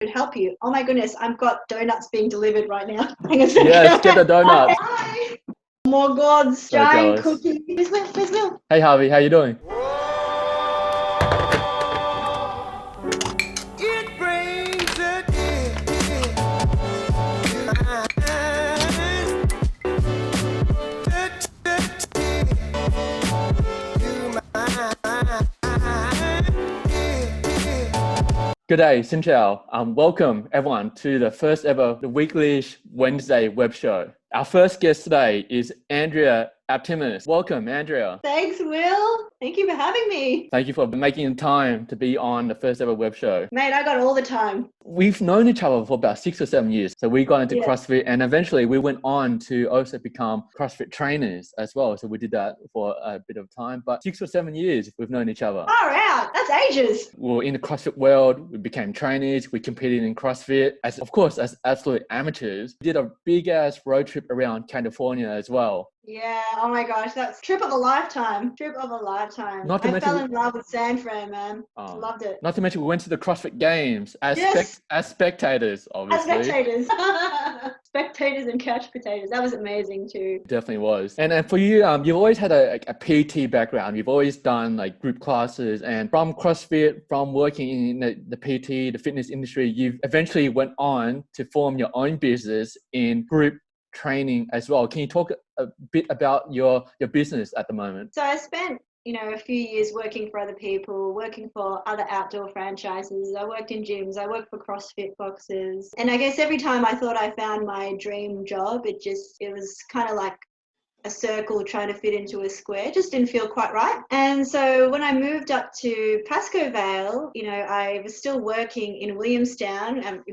help you. Oh my goodness, I've got donuts being delivered right now. Hang on a second. Yes, get the donuts. Hi. Oh my God, So giant jealous. cookie. Where's Will? Where's Will? Hey Harvey, how you doing? It brings a G'day, Xin Chao. Welcome everyone to the first ever the Weekly-ish Wednesday web show. Our first guest today is Andrea Aptimes. Welcome, Andrea. Thanks, Will. Thank you for having me. Thank you for making time to be on the first ever web show. Mate, I got all the time. We've known each other for about 6 or 7 years. So we got into Yeah. CrossFit and eventually we went on to also become CrossFit trainers as well. So we did that for a bit of time, but 6 or 7 years we've known each other. Far out. That's ages. We were in the CrossFit world, we became trainers, we competed in CrossFit, as absolute amateurs. We did a big ass road trip around California as well. Yeah, oh my gosh, that's trip of a lifetime. Trip of a lifetime. I fell in love with San Fran, man. Loved it. Not to mention we went to the CrossFit Games as spectators, obviously. As spectators. Spectators and couch potatoes. That was amazing too. Definitely was. And for you, you've always had a PT background. You've always done like group classes, and from CrossFit, from working in the PT, the fitness industry, you've eventually went on to form your own business in group training as well. Can you talk a bit about your business at the moment? So I spent a few years working for other people, working for other outdoor franchises. I worked in gyms, I worked for CrossFit boxes. And I guess every time I thought I found my dream job, it was kind of like a circle trying to fit into a square. It just didn't feel quite right. And so when I moved up to Pascoe Vale, I was still working in Williamstown,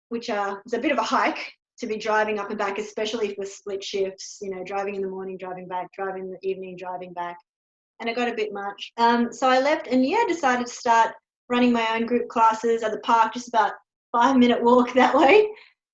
which is a bit of a hike to be driving up and back, especially for split shifts, driving in the morning, driving back, driving in the evening, driving back. And it got a bit much. So I left and decided to start running my own group classes at the park, just about 5-minute walk that way.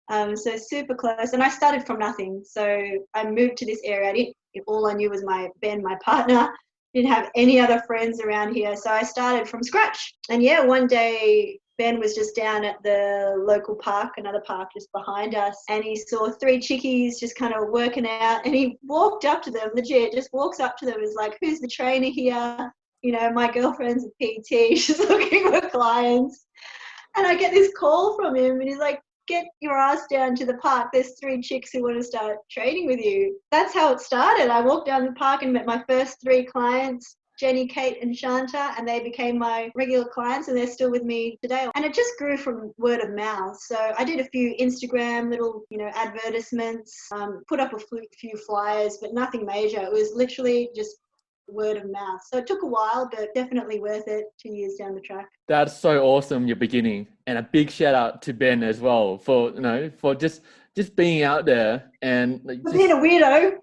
So super close. And I started from nothing. So I moved to this area. All I knew was Ben, my partner. Didn't have any other friends around here. So I started from scratch. And one day Ben was just down at the local park, another park just behind us, and he saw 3 chickies just kind of working out, and he walked up to them, legit, just walks up to them and is like, who's the trainer here? My girlfriend's a PT, she's looking for clients. And I get this call from him and he's like, get your ass down to the park. There's 3 chicks who want to start training with you. That's how it started. I walked down the park and met my first 3 clients, Jenny, Kate and Shanta, and they became my regular clients and they're still with me today. And it just grew from word of mouth. So I did a few Instagram little, advertisements, put up a few flyers, but nothing major. It was literally just word of mouth. So it took a while, but definitely worth it 2 years down the track. That's so awesome, your beginning. And a big shout out to Ben as well for just being out there and being a weirdo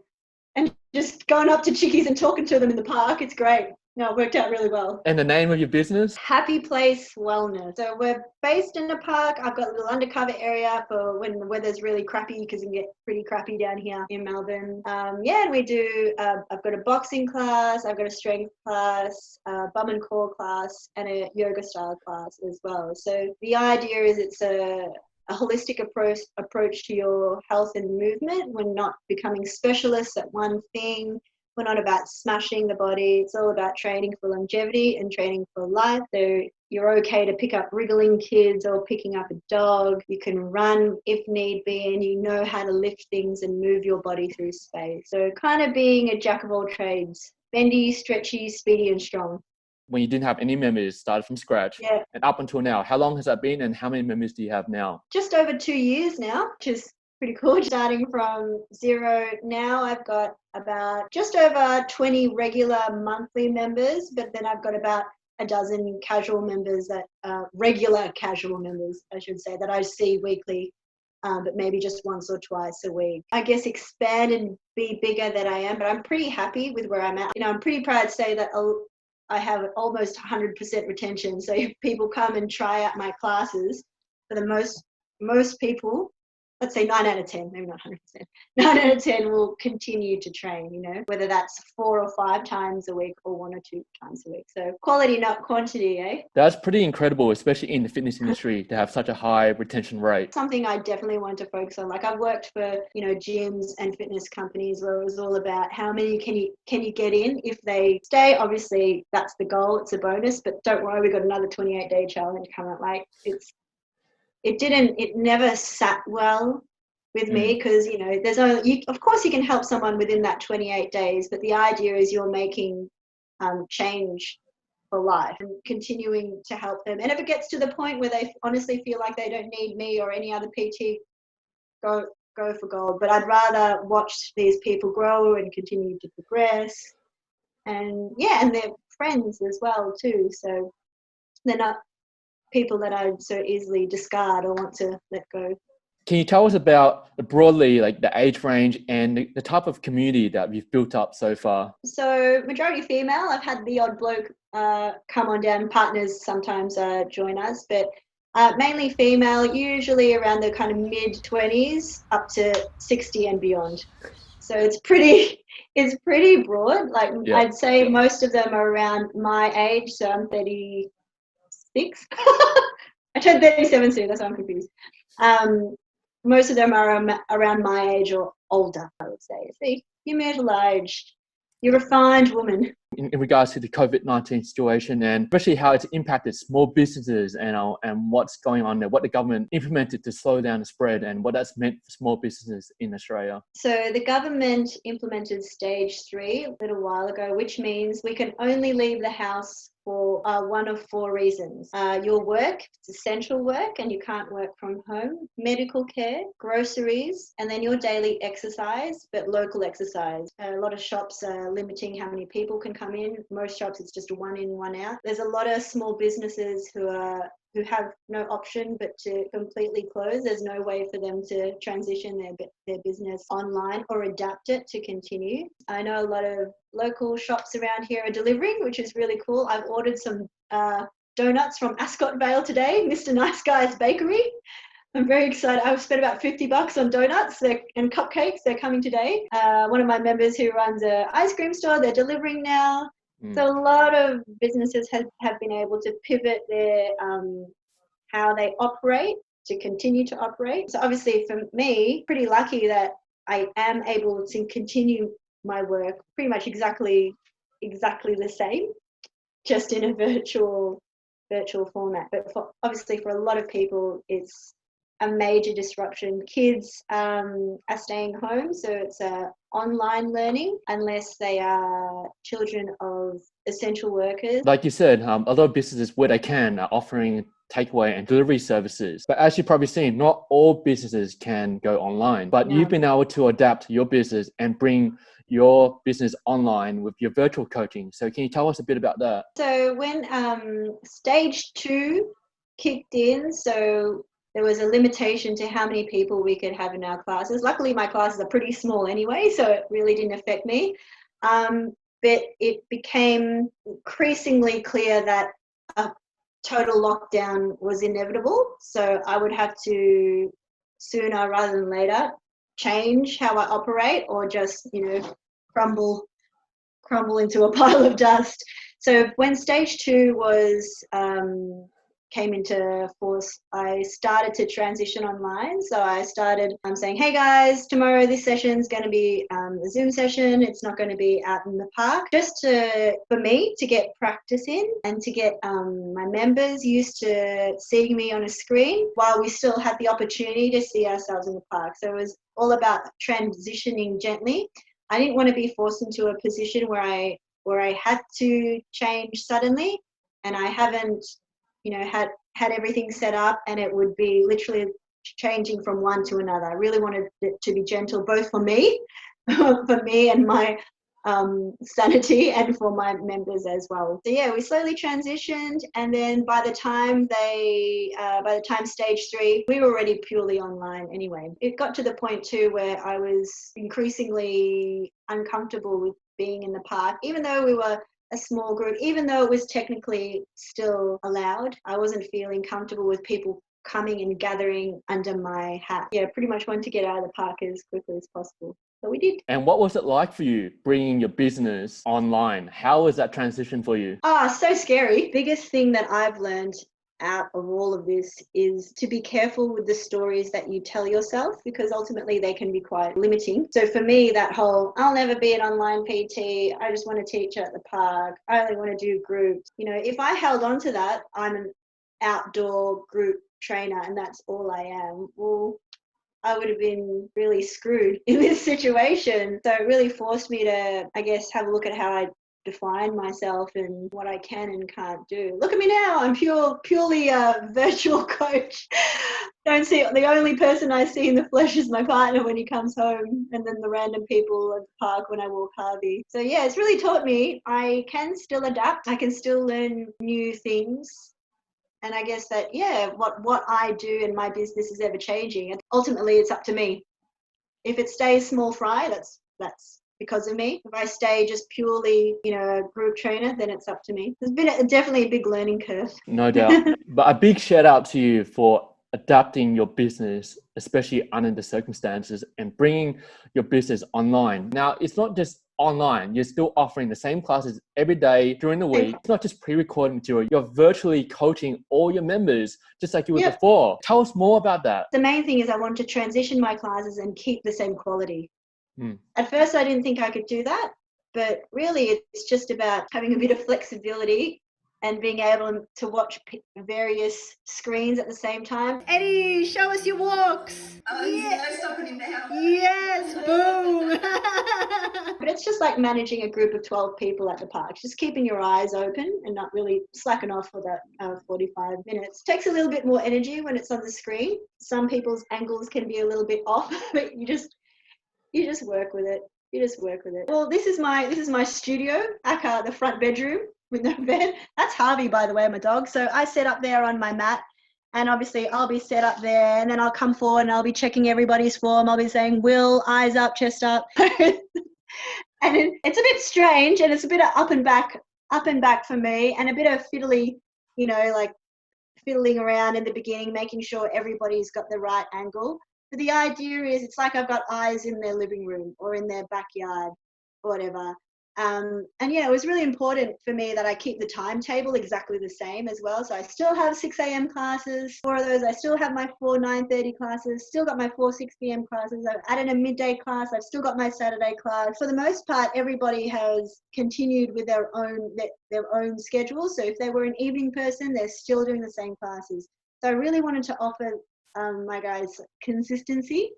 and just going up to chickies and talking to them in the park. It's great. No, it worked out really well. And the name of your business? Happy Place Wellness. So we're based in a park. I've got a little undercover area for when the weather's really crappy, because it can get pretty crappy down here in Melbourne. And we do, I've got a boxing class, I've got a strength class, a bum and core class, and a yoga style class as well. So the idea is it's a holistic approach to your health and movement. We're not becoming specialists at one thing. We're not about smashing the body. It's all about training for longevity and training for life. So you're okay to pick up wriggling kids or picking up a dog. You can run if need be, and you know how to lift things and move your body through space. So kind of being a jack of all trades, bendy, stretchy, speedy and strong. When you didn't have any members, started from scratch, and up until now, how long has that been and how many members do you have now? Just over 2 years now, which is pretty cool. Starting from 0 now, I've got about just over 20 regular monthly members, but then I've got about a dozen casual members regular casual members, I should say, that I see weekly, but maybe just once or twice a week. I guess expand and be bigger than I am, but I'm pretty happy with where I'm at. I'm pretty proud to say that I have almost 100% retention. So if people come and try out my classes, for the most people, let's say 9 out of 10, maybe not 100%, 9 out of 10 will continue to train, whether that's 4 or 5 times a week or 1 or 2 times a week. So quality, not quantity, eh? That's pretty incredible, especially in the fitness industry, to have such a high retention rate. Something I definitely want to focus on. Like I've worked for, gyms and fitness companies where it was all about how many can you get in if they stay. Obviously, that's the goal. It's a bonus, but don't worry, we've got another 28-day challenge coming. Like it never sat well with me because, there's only, of course you can help someone within that 28 days, but the idea is you're making change for life and continuing to help them. And if it gets to the point where they honestly feel like they don't need me or any other PT, go for gold. But I'd rather watch these people grow and continue to progress. And and they're friends as well too. So they're not people that I so easily discard or want to let go. Can you tell us about broadly, like the age range and the type of community that you've built up so far? So majority female. I've had the odd bloke come on down. Partners sometimes join us, but mainly female, usually around the kind of mid-20s up to 60 and beyond. So it's pretty broad. Like I'd say most of them are around my age. So I'm 36. I turned 37 soon. That's why I'm confused. Most of them are around my age or older, I would say. See, you're middle-aged. You're a refined woman. In regards to the COVID-19 situation and especially how it's impacted small businesses and what's going on there, what the government implemented to slow down the spread and what that's meant for small businesses in Australia. So the government implemented stage 3 a little while ago, which means we can only leave the house for one of 4 reasons. Your work, it's essential work and you can't work from home, medical care, groceries, and then your daily exercise, but local exercise. A lot of shops are limiting how many people can come in. Most shops, it's just a 1 in, 1 out. There's a lot of small businesses who have no option but to completely close. There's no way for them to transition their business online or adapt it to continue. I know a lot of local shops around here are delivering, which is really cool. I've ordered some donuts from Ascot Vale today, Mr. Nice Guy's Bakery. I'm very excited. I've spent about $50 on donuts and cupcakes. They're coming today. One of my members who runs an ice cream store, they're delivering now. So a lot of businesses have been able to pivot their how they operate to continue to operate. So obviously for me, pretty lucky that I am able to continue my work pretty much exactly the same, just in a virtual format. But obviously for a lot of people, it's a major disruption. Kids are staying home, so it's online learning unless they are children of essential workers. Like you said, a lot of businesses where they can are offering takeaway and delivery services. But as you've probably seen, not all businesses can go online. But you've been able to adapt your business and bring your business online with your virtual coaching. So can you tell us a bit about that? So when stage 2 kicked in, so there was a limitation to how many people we could have in our classes. Luckily, my classes are pretty small anyway, so it really didn't affect me. But it became increasingly clear that a total lockdown was inevitable. So I would have to, sooner rather than later, change how I operate or just, crumble into a pile of dust. So when stage 2 was came into force, I started to transition online. So I started saying, hey guys, tomorrow this session is going to be a Zoom session. It's not going to be out in the park. Just for me to get practice in and to get my members used to seeing me on a screen while we still had the opportunity to see ourselves in the park. So it was all about transitioning gently. I didn't want to be forced into a position where I had to change suddenly, and I haven't had everything set up and it would be literally changing from one to another. I really wanted it to be gentle, both for me and my sanity, and for my members as well. So yeah, we slowly transitioned, and then by the time stage 3, we were already purely online anyway. It got to the point too where I was increasingly uncomfortable with being in the park, even though we were a small group, even though it was technically still allowed. I wasn't feeling comfortable with people coming and gathering under my hat. Yeah, pretty much wanted to get out of the park as quickly as possible. So we did. And what was it like for you bringing your business online? How was that transition for you? So scary. Biggest thing that I've learned out of all of this is to be careful with the stories that you tell yourself, because ultimately they can be quite limiting. So for me, that whole, I'll never be an online PT, I just want to teach at the park, I only want to do groups. You know, if I held on to that, I'm an outdoor group trainer and that's all I am, well, I would have been really screwed in this situation. So it really forced me to, I guess, have a look at how I define myself and what I can and can't do. Look at me now, I'm purely a virtual coach. Don't see, the only person I see in the flesh is my partner when he comes home, and then the random people at the park when I walk Harvey. So yeah, it's really taught me I can still adapt, I can still learn new things. And I guess that, yeah, what I do in my business is ever changing. And ultimately it's up to me. If it stays small fry, that's because of me. If I stay just purely, you know, a group trainer, then it's up to me. There's been definitely a big learning curve. No doubt. But a big shout out to you for adapting your business, especially under the circumstances, and bringing your business online. Now, it's not just online. You're still offering the same classes every day during the week. It's not just pre-recorded material. You're virtually coaching all your members just like you were before. Tell us more about that. The main thing is I want to transition my classes and keep the same quality. At first, I didn't think I could do that, but really it's just about having a bit of flexibility and being able to watch various screens at the same time. Eddie, show us your walks. Yeah. No stopping him now. Yes, boom. But it's just like managing a group of 12 people at the park, just keeping your eyes open and not really slacking off for that 45 minutes. Takes a little bit more energy when it's on the screen. Some people's angles can be a little bit off, but you just work with it. Well, this is my studio, aka the front bedroom with no bed. That's Harvey, by the way, my dog. So I set up there on my mat, and obviously I'll be set up there, and then I'll come forward and I'll be checking everybody's form. I'll be saying, Will, eyes up, chest up. And it's a bit strange, and it's a bit of up and back for me, and a bit of fiddly, you know, like fiddling around in the beginning, making sure everybody's got the right angle. But the idea is it's like I've got eyes in their living room or in their backyard or whatever. And yeah, it was really important for me that I keep the timetable exactly the same as well. So I still have 6 a.m. classes, 4 of those. I still have my 4 9:30 classes, still got my 4 6 p.m. classes. I've added a midday class. I've still got my Saturday class. For the most part, everybody has continued with their own schedule. So if they were an evening person, they're still doing the same classes. So I really wanted to offer my guys consistency,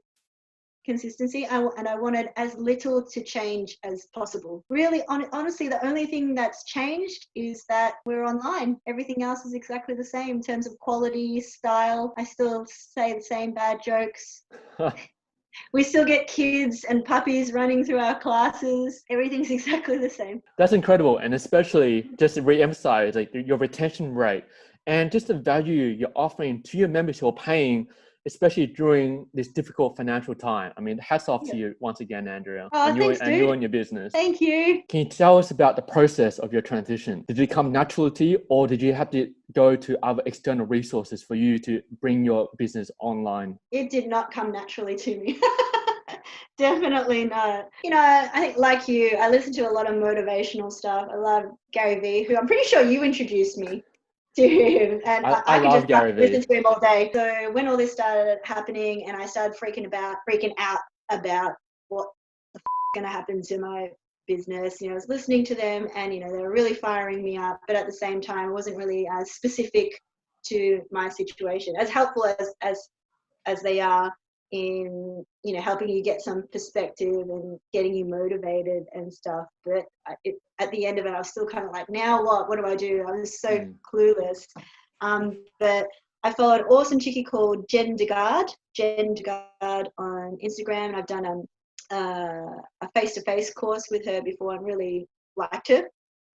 and I wanted as little to change as possible. Really, honestly, the only thing that's changed is that we're online. Everything else is exactly the same in terms of quality, style. I still say the same bad jokes. We still get kids and puppies running through our classes. Everything's exactly the same. That's incredible. And especially just to re-emphasize like your retention rate and just the value you're offering to your members who are paying, especially during this difficult financial time. I mean, hats off to you once again, Andrea. Oh, and thanks, you and your business. Thank you. Can you tell us about the process of your transition? Did it come naturally to you, or did you have to go to other external resources for you to bring your business online? It did not come naturally to me. Definitely not. You know, I think like you, I listen to a lot of motivational stuff. I love Gary Vee, who I'm pretty sure you introduced me to him, and I can just listen to him all day. So when all this started happening and I started freaking out about what the going to happen to my business, you know, I was listening to them, and you know, they were really firing me up, but at the same time, it wasn't really as specific to my situation, as helpful as they are in, you know, helping you get some perspective and getting you motivated and stuff. But at the end of it, I was still kind of like, now what do I do? I was so clueless. But I followed an awesome chickie called Dugard on Instagram, and I've done a face-to-face course with her before and really liked her.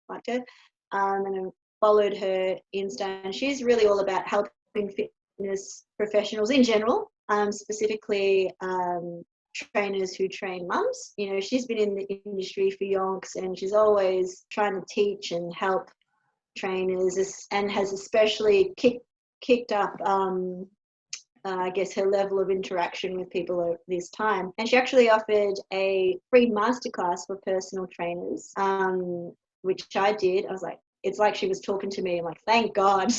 And I followed her Insta, and she's really all about helping fitness professionals in general, specifically trainers who train mums. You know, she's been in the industry for yonks, and she's always trying to teach and help trainers, and has especially kicked up I guess, her level of interaction with people over this time. And she actually offered a free masterclass for personal trainers, which I did. I was like, it's like she was talking to me. I'm like, thank God.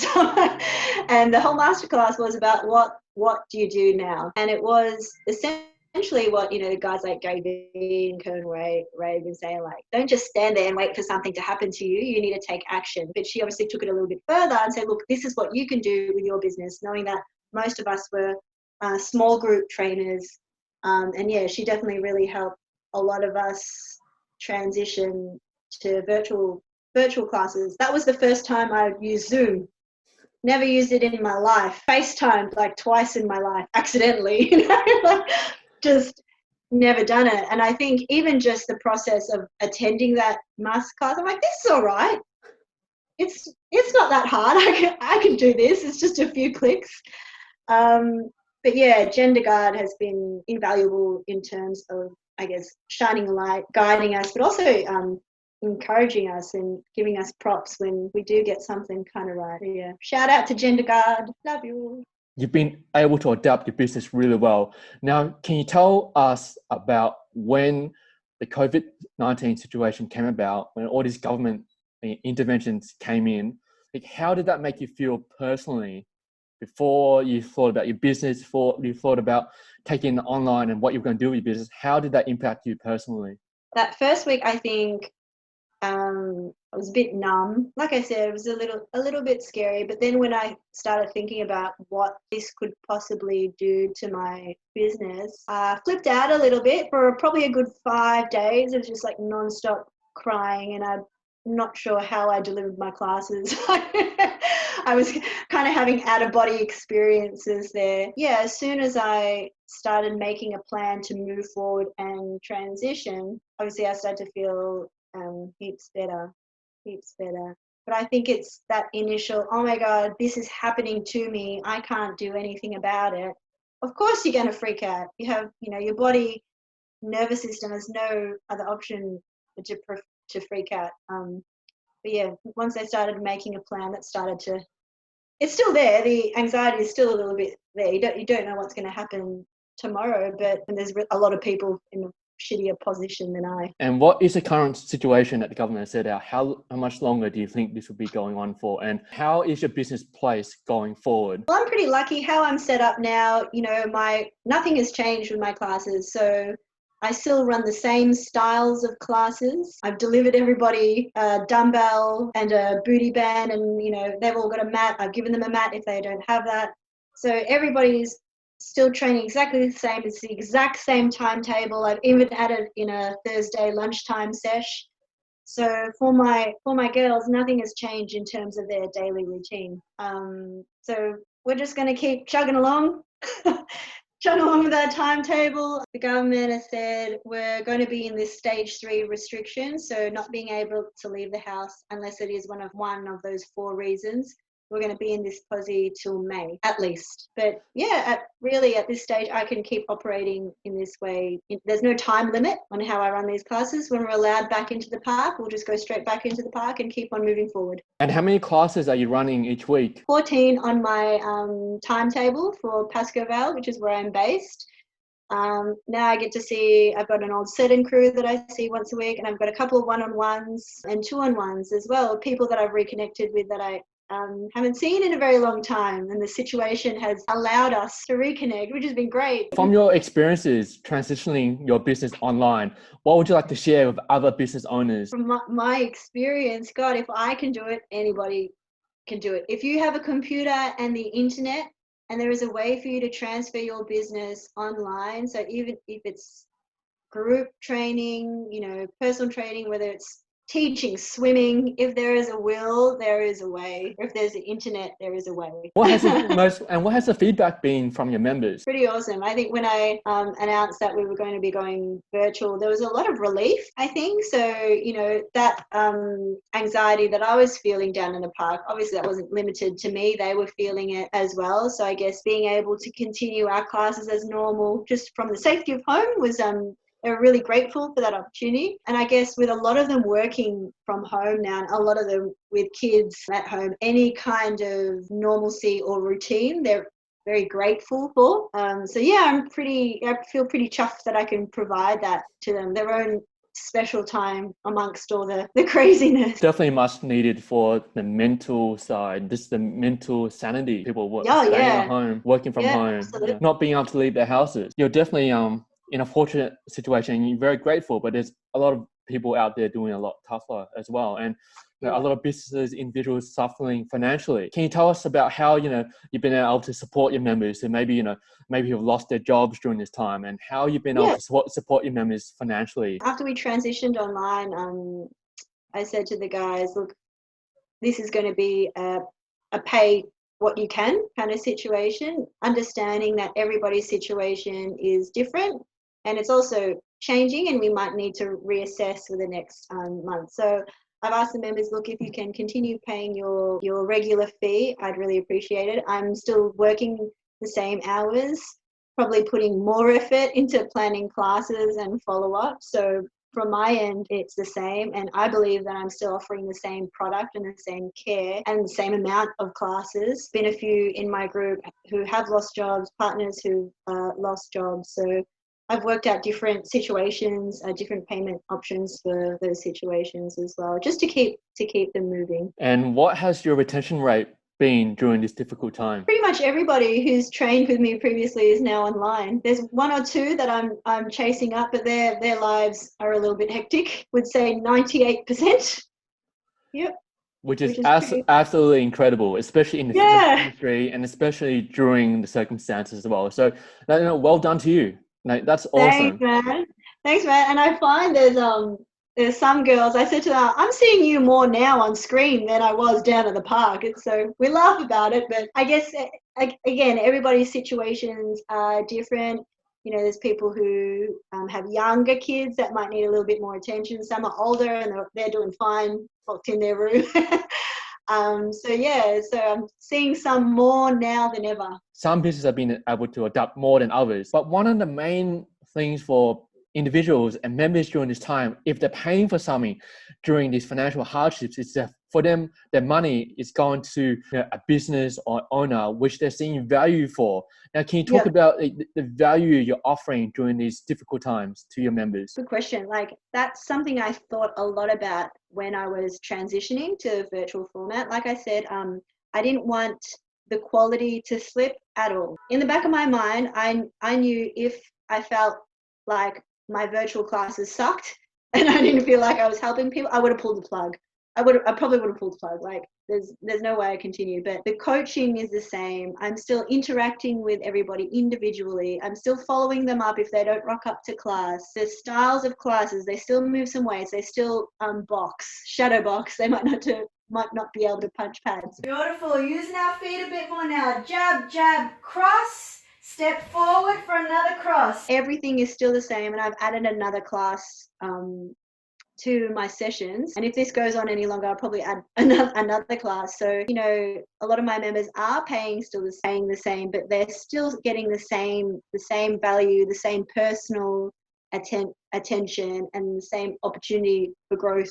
And the whole masterclass was about what do you do now? And it was essentially what, the guys like Gary Vee and Kern Ray have been saying, like, don't just stand there and wait for something to happen to you. You need to take action. But she obviously took it a little bit further and said, look, this is what you can do with your business, knowing that most of us were small group trainers. And yeah, she definitely really helped a lot of us transition to virtual classes. That was the first time I used Zoom. Never used it in my life. FaceTimed like twice in my life, accidentally, just never done it. And I think even just the process of attending that masterclass, I'm like, this is all right. It's not that hard. I can do this. It's just a few clicks. But yeah, Dugard has been invaluable in terms of, I guess, shining a light, guiding us, but also encouraging us and giving us props when we do get something kind of right. Yeah. Shout out to Dugard. Love you. You've been able to adapt your business really well. Now, can you tell us about when the COVID-19 situation came about, when all these government interventions came in? Like, how did that make you feel personally before you thought about your business, before you thought about taking online and what you were going to do with your business? How did that impact you personally? That first week, I think I was a bit numb. Like I said, it was a little bit scary. But then when I started thinking about what this could possibly do to my business, I flipped out a little bit for probably a good 5 days. It was just like nonstop crying, and I'm not sure how I delivered my classes. I was kind of having out-of-body experiences there. Yeah, as soon as I started making a plan to move forward and transition, obviously I started to feel heaps better. But I think it's that initial, oh my God, this is happening to me. I can't do anything about it. Of course you're going to freak out. You have, your body, nervous system has no other option to freak out. But yeah, once I started making a plan, it's still there. The anxiety is still a little bit there. You don't know what's going to happen tomorrow, but there's a lot of people in a shittier position than I. And what is the current situation that the government has set out? How much longer do you think this will be going on for? And how is your business placed going forward? Well, I'm pretty lucky how I'm set up now. Nothing has changed with my classes. So I still run the same styles of classes. I've delivered everybody a dumbbell and a booty band, and they've all got a mat. I've given them a mat if they don't have that. So everybody's still training exactly the same. It's the exact same timetable. I've even added in a Thursday lunchtime sesh. So for my girls, nothing has changed in terms of their daily routine. So we're just going to keep chugging along. With our timetable. The government has said we're going to be in this stage 3 restriction, so not being able to leave the house unless it is one of those 4 reasons. We're going to be in this posse till May, at least. But yeah, at this stage, I can keep operating in this way. There's no time limit on how I run these classes. When we're allowed back into the park, we'll just go straight back into the park and keep on moving forward. And how many classes are you running each week? 14 on my timetable for Pascoe Vale, which is where I'm based. Now I get to see, I've got an old set-in crew that I see once a week, and I've got a couple of one-on-ones and two-on-ones as well, people that I've reconnected with that I haven't seen in a very long time, and the situation has allowed us to reconnect, which has been great. From your experiences transitioning your business online, what would you like to share with other business owners? From my experience, God, if I can do it, anybody can do it. If you have a computer and the internet, and there is a way for you to transfer your business online, so even if it's group training, personal training, whether it's teaching swimming, if there is a will, there is a way. If there's the internet, there is a way. What has the feedback been from your members? Pretty awesome. I think when I announced that we were going to be going virtual, there was a lot of relief, I think. So, that anxiety that I was feeling down in the park, obviously that wasn't limited to me. They were feeling it as well. So I guess being able to continue our classes as normal, just from the safety of home, was they're really grateful for that opportunity. And I guess with a lot of them working from home now, and a lot of them with kids at home, any kind of normalcy or routine, they're very grateful for. So yeah, I feel pretty chuffed that I can provide that to them, their own special time amongst all the craziness. Definitely much needed for the mental side, just the mental sanity. People staying at home, working from home, not being able to leave their houses. You're definitely in a fortunate situation. You're very grateful, but there's a lot of people out there doing a lot tougher as well. And a lot of businesses, individuals suffering financially. Can you tell us about how, you've been able to support your members who maybe have lost their jobs during this time, and how you've been able to support your members financially? After we transitioned online, I said to the guys, look, this is going to be a pay what you can kind of situation, understanding that everybody's situation is different and it's also changing, and we might need to reassess for the next month. So I've asked the members, look, if you can continue paying your regular fee, I'd really appreciate it. I'm still working the same hours, probably putting more effort into planning classes and follow-up. So from my end, it's the same. And I believe that I'm still offering the same product and the same care and the same amount of classes. Been a few in my group who have lost jobs, partners who've lost jobs. So I've worked out different situations, different payment options for those situations as well, just to keep them moving. And what has your retention rate been during this difficult time? Pretty much everybody who's trained with me previously is now online. There's one or two that I'm chasing up, but their lives are a little bit hectic. Would say 98%. Yep. Which is absolutely incredible, especially in the fitness industry and especially during the circumstances as well. So, well done to you. That's awesome. Thanks, man. And I find there's some girls, I said to them, I'm seeing you more now on screen than I was down at the park. And so we laugh about it, but I guess, again, everybody's situations are different. There's people who have younger kids that might need a little bit more attention. Some are older and they're doing fine, locked in their room. So I'm seeing some more now than ever. Some businesses have been able to adapt more than others. But one of the main things for individuals and members during this time, if they're paying for something during these financial hardships, is that for them, their money is going to a business or owner, which they're seeing value for. Now, can you talk about the value you're offering during these difficult times to your members? Good question. That's something I thought a lot about when I was transitioning to virtual format. Like I said, I didn't want the quality to slip at all. In the back of my mind, I knew if I felt like my virtual classes sucked and I didn't feel like I was helping people, I would have pulled the plug. I probably would have pulled the plug. There's no way I continue. But the coaching is the same. I'm still interacting with everybody individually. I'm still following them up if they don't rock up to class. The styles of classes, they still move some weights. They still shadow box. They might not be able to punch pads. Beautiful. Using our feet a bit more now. Jab, jab, cross. Step forward for another cross. Everything is still the same, and I've added another class to my sessions. And if this goes on any longer, I'll probably add another class. So, a lot of my members are paying the same, but they're still getting the same value, the same personal attention, and the same opportunity for growth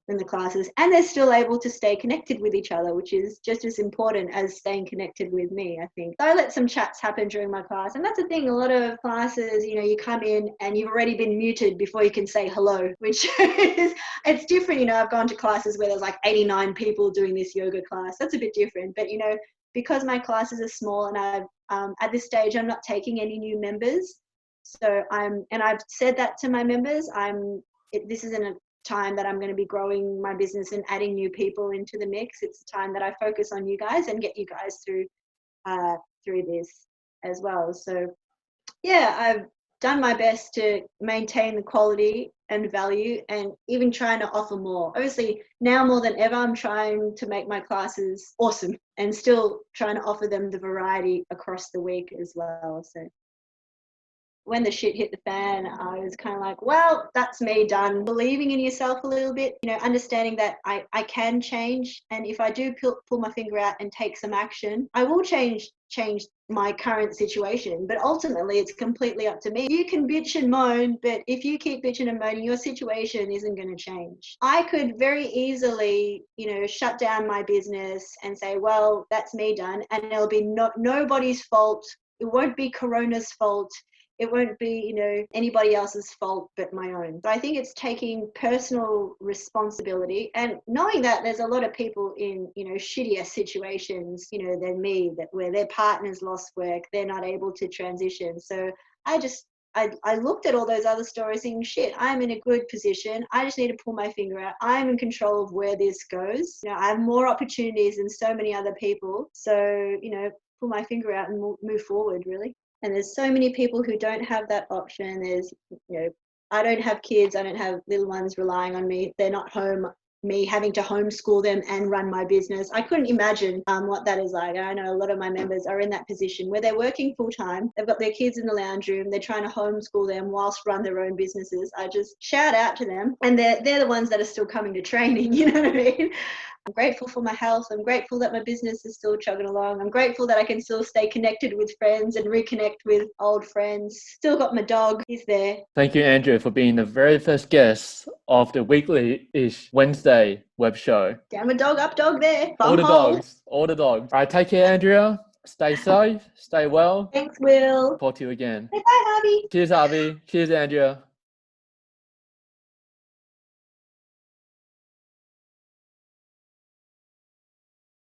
in the classes. And they're still able to stay connected with each other, which is just as important as staying connected with me, I think. So I let some chats happen during my class. And that's the thing, a lot of classes, you come in and you've already been muted before you can say hello, which it's different. I've gone to classes where there's 89 people doing this yoga class. That's a bit different. But, because my classes are small and at this stage, I'm not taking any new members. So I've said that to my members, this isn't a time that I'm going to be growing my business and adding new people into the mix. It's the time that I focus on you guys and get you guys through this as well. So I've done my best to maintain the quality and value, and even trying to offer more. Obviously now more than ever, I'm trying to make my classes awesome and still trying to offer them the variety across the week as well. So when the shit hit the fan, I was kind of like, well, that's me done. Believing in yourself a little bit, understanding that I can change. And if I do pull my finger out and take some action, I will change my current situation. But ultimately, it's completely up to me. You can bitch and moan, but if you keep bitching and moaning, your situation isn't going to change. I could very easily, shut down my business and say, well, that's me done. And it'll be nobody's fault. It won't be Corona's fault. It won't be, anybody else's fault but my own. So I think it's taking personal responsibility and knowing that there's a lot of people in, shittier situations, than me, that where their partners lost work, they're not able to transition. So I looked at all those other stories thinking, shit, I'm in a good position. I just need to pull my finger out. I'm in control of where this goes. I have more opportunities than so many other people. So, pull my finger out and move forward, really. And there's so many people who don't have that option. There's, I don't have kids. I don't have little ones relying on me. They're not home, me having to homeschool them and run my business. I couldn't imagine what that is like. I know a lot of my members are in that position where they're working full time. They've got their kids in the lounge room. They're trying to homeschool them whilst run their own businesses. I just shout out to them. And they're the ones that are still coming to training, you know what I mean? I'm grateful for my health. I'm grateful that my business is still chugging along. I'm grateful that I can still stay connected with friends and reconnect with old friends. Still got my dog. He's there. Thank you, Andrea, for being the very first guest of the Weekly-ish Wednesday web show. Down my dog, up dog there. All the dogs. All right, take care, Andrea. Stay safe. Stay well. Thanks, Will. Talk to you again. Bye, Harvey. Cheers, Harvey. Cheers, Andrea.